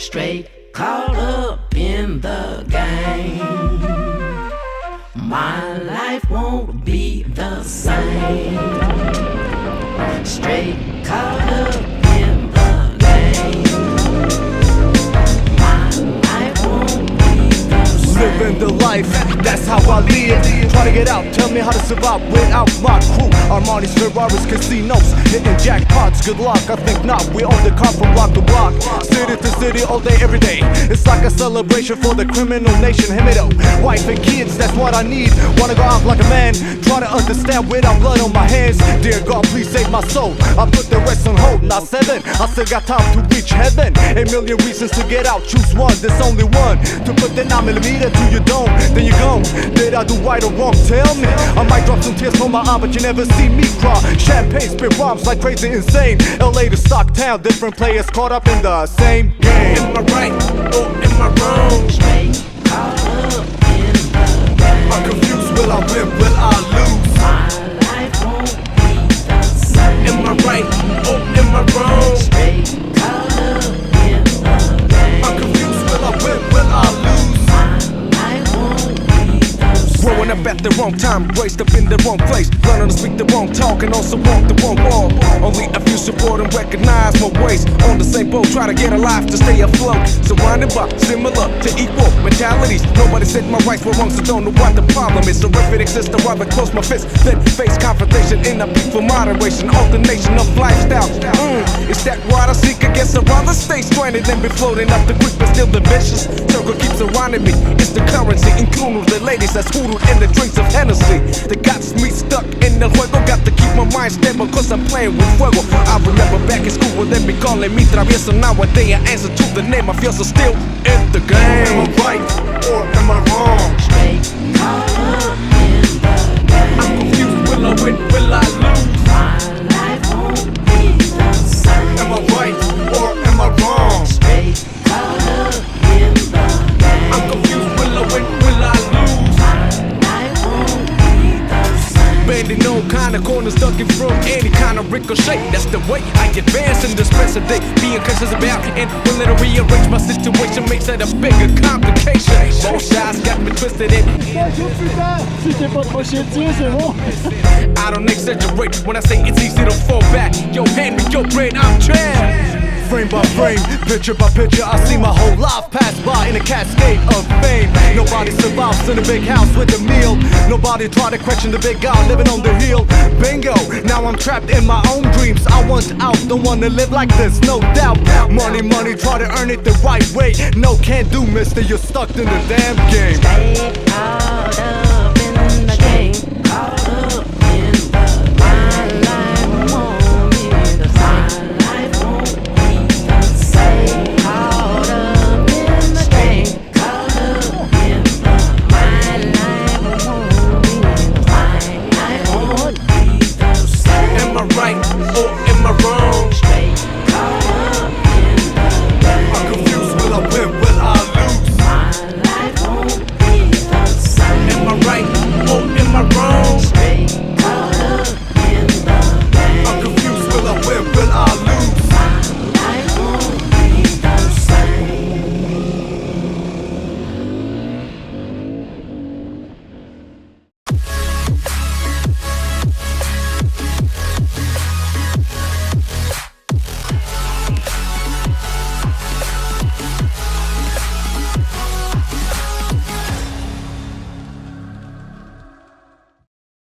straight caught up in the game. My life won't be the same. Straight caught up in the game. My life won't be the same. Living the life, that's how I live. Try to get out, tell me how to survive without my crew. Armani's, Ferraris, casinos, hitting jackpots. Good luck, I think not. We own the car from block to block, city to city, all day, every day. It's like a celebration for the criminal nation. Himido, wife and kids, that's what I need. Wanna go out like a man, try to understand without blood on my hands. Dear God, please save my soul. I put the rest on hold, not 7. I still got time to reach heaven. A million reasons to get out, choose one. There's only one. To put the 9mm to your dome, then you gone. Did I do right or wrong? Tell me. I might drop some tears from my eye, but you never see me cry. Champagne, spit rhymes like crazy insane. LA to Stocktown, different players caught up in the same game. Am I right or am I wrong? Straight caught up in the game. I'm confused, will I win, will I lose? My life won't be the same. Am I right or am I wrong? Straight caught up in the game. I'm confused, will I win, will I lose? My life won't be the same. Growing up at the wrong time, raised up in the wrong place, learning to speak the wrong talk and also walk the wrong walk. Only a few support and recognize my ways. On the same boat, try to get alive to stay afloat. Surrounded by similar to equal mentalities. Nobody said my rights were wrong, so don't know what the problem is. So if it exists, I'd rather close my fist than face confrontation in a peaceful moderation. Alternation of lifestyle. Is that what I seek? I guess I'd rather stay stranded than be floating up the creek, but still the vicious circle keeps surrounding me. It's the currency, including the ladies that's hoodoo and the drinks of Hennessy that got me stuck in the juego. Got to keep my mind stable cause I'm playing with fuego. I remember back in school when they be calling me travieso. Nowadays I answer to the name I feel, so still in the game. Am I right or am I wrong? Straight caught up in the game. I'm confused, will I win, will I lose? My life won't be the same. Am I right or am I wrong? Straight caught up in the game. I'm confused, will I win, will I lose? My life won't be the same. Bending all kind of corners, ducking from any kind of ricochet. That's the way I advance in this present day. Being conscious about and willing to rearrange my situation makes it a bigger complication. Both sides got me twisted in. Si t'es pas trop chier dessus, c'est bon. I don't exaggerate when I say it's easy to fall back. Yo, hand me your brain, I'm trapped. Frame by frame, picture by picture, I see my whole life pass by in a cascade of fame. Nobody survives in a big house with a meal. Nobody try to question the big guy living on the hill. Bingo, now I'm trapped in my own dreams. I want out, don't wanna live like this, no doubt. Money, money, try to earn it the right way. No, can't do, mister, you're stuck in the damn game. Straight caught up